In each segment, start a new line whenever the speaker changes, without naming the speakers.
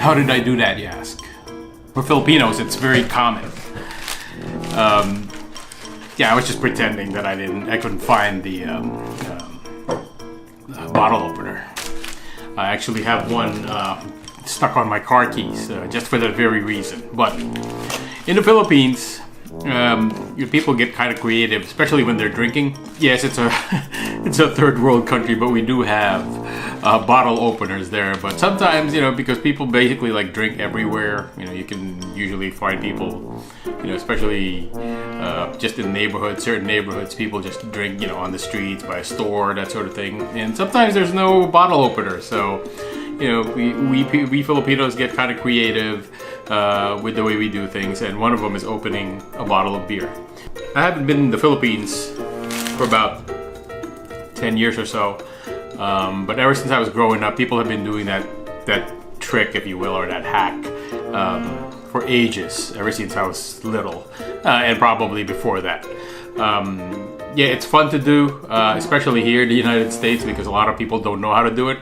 How did I do that, you ask? For Filipinos, it's very common. Yeah, I was just pretending that I couldn't find the bottle opener. I actually have one stuck on my car keys, just for that very reason. But in the Philippines, people get kind of creative, especially when they're drinking. Yes, it's a it's a third world country, but we do have bottle openers there. But sometimes, because people basically like drink everywhere, you can usually find people, especially just in neighborhoods, certain neighborhoods, people just drink, on the streets, by a store, that sort of thing. And sometimes there's no bottle opener, so we Filipinos get kind of creative with the way we do things, and one of them is opening a bottle of beer. I haven't been in the Philippines for about 10 years or so, but ever since I was growing up, people have been doing that trick, if you will, or that hack for ages, ever since I was little, and probably before that. Yeah, it's fun to do, especially here in the United States, because a lot of people don't know how to do it.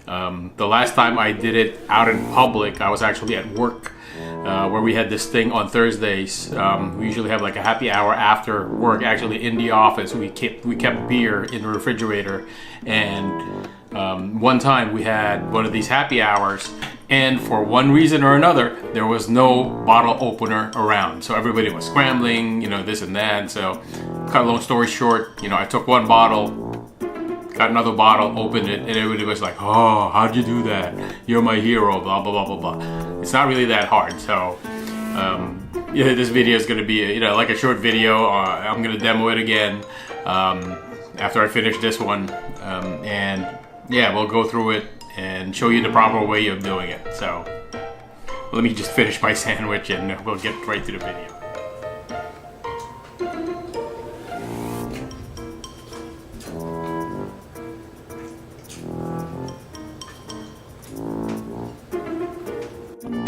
The last time I did it out in public, I was actually at work, where we had this thing on Thursdays. We usually have like a happy hour after work. Actually, in the office, we kept beer in the refrigerator, and one time we had one of these happy hours, and for one reason or another, there was no bottle opener around. So everybody was scrambling, this and that. So, cut a long story short, I took one bottle, got another bottle, opened it, and everybody was like, "Oh, how'd you do that? You're my hero," blah, blah, blah, blah, blah. It's not really that hard. So, yeah, this video is going to be, like a short video. I'm going to demo it again after I finish this one. And yeah, we'll go through it and show you the proper way of doing it. So, let me just finish my sandwich and we'll get right to the video.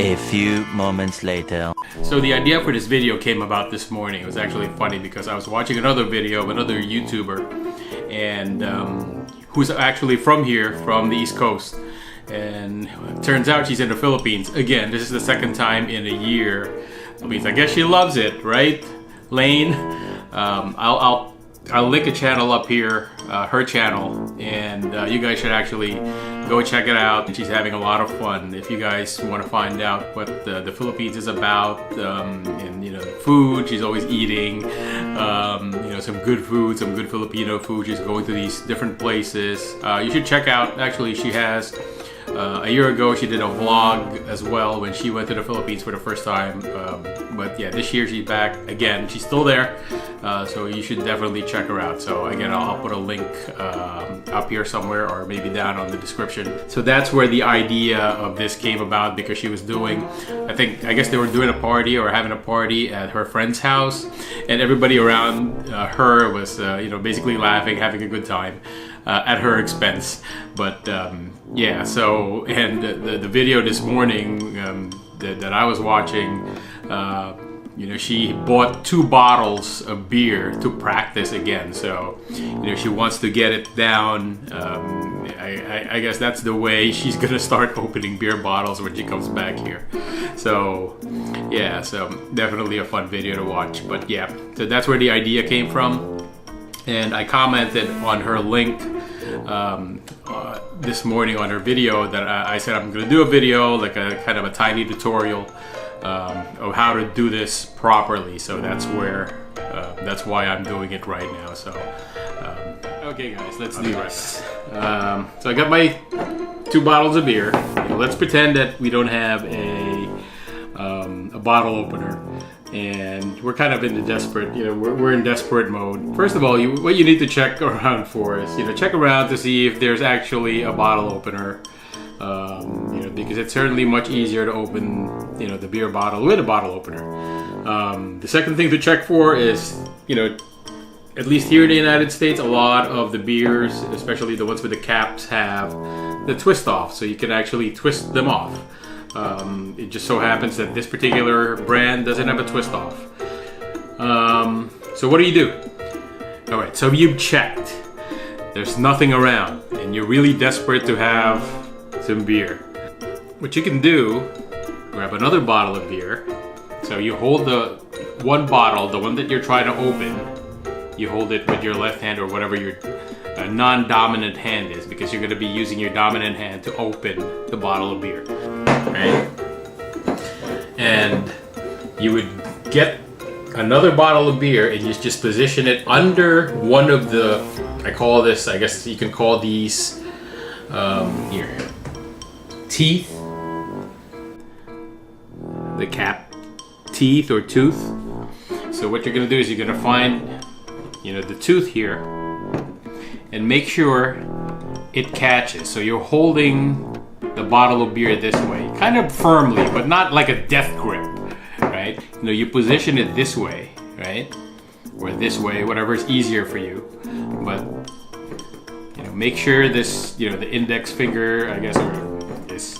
A few moments later.
So the idea for this video came about this morning. It was actually funny because I was watching another video of another YouTuber, and who's actually from here, from the East Coast. And it turns out she's in the Philippines. Again, this is the second time in a year. I mean, I guess she loves it, right, Lane? I'll link a channel up here, her channel, and you guys should actually go check it out. And she's having a lot of fun. If you guys want to find out what the Philippines is about, and food, she's always eating, some good food, some good Filipino food. She's going to these different places. You should check out. Actually, she has. A year ago, she did a vlog as well when she went to the Philippines for the first time. But yeah, this year she's back again. She's still there, so you should definitely check her out. So again, I'll put a link up here somewhere, or maybe down on the description. So that's where the idea of this came about, because she was doing, I guess they were doing a party or having a party at her friend's house, and everybody around her was, basically laughing, having a good time. At her expense. But yeah, so, and the video this morning that I was watching, she bought 2 bottles of beer to practice again. So, she wants to get it down. I guess that's the way she's gonna start opening beer bottles when she comes back here. So, yeah, so definitely a fun video to watch. But yeah, so that's where the idea came from. And I commented on her link this morning on her video that I said I'm going to do a video, like a kind of a tiny tutorial of how to do this properly. So that's why I'm doing it right now. So okay, guys, let's do this. So I got my 2 bottles of beer. Let's pretend that we don't have a bottle opener. And we're kind of in the desperate, we're in desperate mode. First of all, what you need to check around for is, check around to see if there's actually a bottle opener. Because it's certainly much easier to open, the beer bottle with a bottle opener. The second thing to check for is, at least here in the United States, a lot of the beers, especially the ones with the caps, have the twist off, so you can actually twist them off. It just so happens that this particular brand doesn't have a twist off. So what do you do? Alright, so you've checked. There's nothing around, and you're really desperate to have some beer. what you can do, grab another bottle of beer. So you hold the one bottle, the one that you're trying to open, you hold it with your left hand or whatever your non-dominant hand is, because you're going to be using your dominant hand to open the bottle of beer, right? And you would get another bottle of beer and you just position it under one of the, I call this, I guess you can call these here, teeth, the cap teeth or tooth. So what you're going to do is you're going to find, you know, the tooth here and make sure it catches. So you're holding the bottle of beer this way, kind of firmly, but not like a death grip, right? You know, you position it this way, right? Or this way, whatever is easier for you. But, you know, make sure this, you know, the index finger, I guess, or this,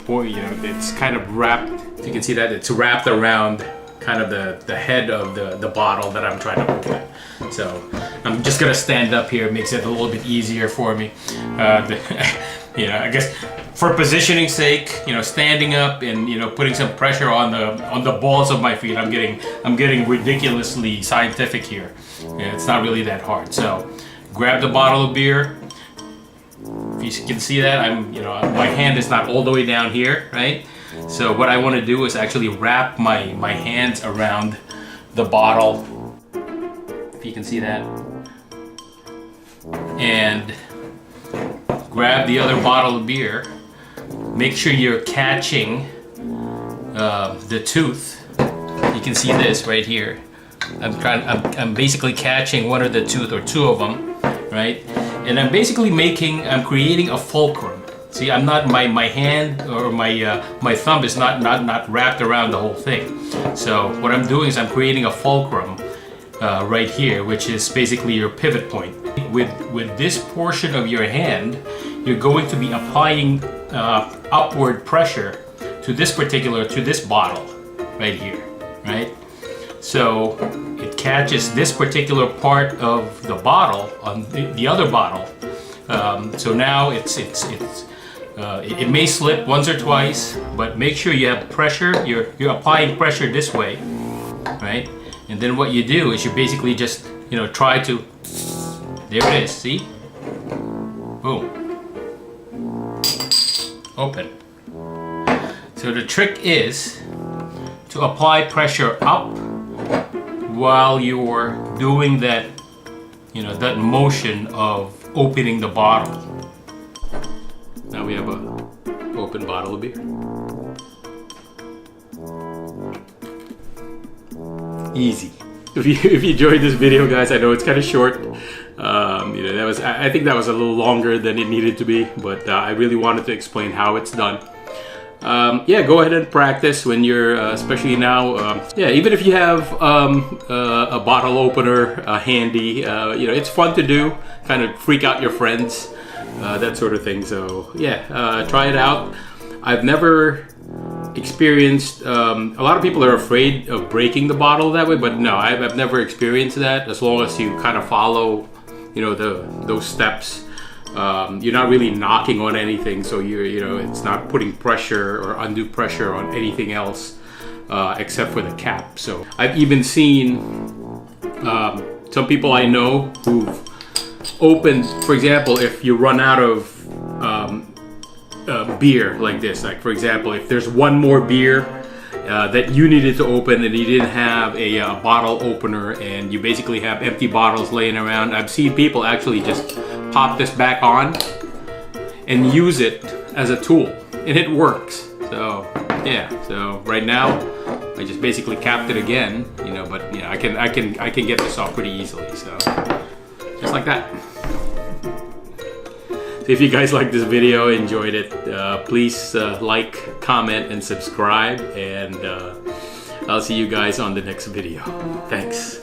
you know, it's kind of wrapped. You can see that it's wrapped around kind of the head of the bottle that I'm trying to open. So I'm just gonna stand up here. It makes it a little bit easier for me. You know, I guess for positioning sake, you know, standing up and, you know, putting some pressure on the balls of my feet. I'm getting ridiculously scientific here. Yeah, it's not really that hard. So grab the bottle of beer. If you can see that, you know, my hand is not all the way down here, right? So what I want to do is actually wrap my hands around the bottle. If you can see that. And grab the other bottle of beer. Make sure you're catching the tooth. You can see this right here. I'm basically catching one of the tooth or two of them, right? And I'm creating a fulcrum. See, I'm not, my hand or my thumb is not wrapped around the whole thing. So what I'm doing is I'm creating a fulcrum right here, which is basically your pivot point. With this portion of your hand, you're going to be applying upward pressure to this bottle right here, right? So it catches this particular part of the bottle on the other bottle. So now it may slip once or twice, but make sure you have pressure. You're applying pressure this way, right? And then what you do is you basically just, you know, try to. There it is. See? Boom. Open. So the trick is to apply pressure up while you're doing that, you know, that motion of opening the bottle. Now we have a open bottle of beer. Easy. If you enjoyed this video, guys, I know it's kind of short. You know, I think that was a little longer than it needed to be, but I really wanted to explain how it's done. Yeah, go ahead and practice when you're, especially now. Yeah, even if you have a bottle opener handy, you know, it's fun to do. Kind of freak out your friends, that sort of thing. So yeah, try it out. I've never experienced. A lot of people are afraid of breaking the bottle that way, but no, I've never experienced that. As long as you kind of follow, you know, those steps. You're not really knocking on anything, so you know, it's not putting pressure or undue pressure on anything else except for the cap. So I've even seen some people I know who've opened, for example, if you run out of beer like this, like for example, if there's one more beer that you needed to open and you didn't have a bottle opener and you basically have empty bottles laying around, I've seen people actually just pop this back on and use it as a tool, and it works. So yeah, so right now I just basically capped it again, you know, but you know, I can get this off pretty easily. So just like that. So if you guys like this video, enjoyed it, please like, comment, and subscribe, and I'll see you guys on the next video. Thanks.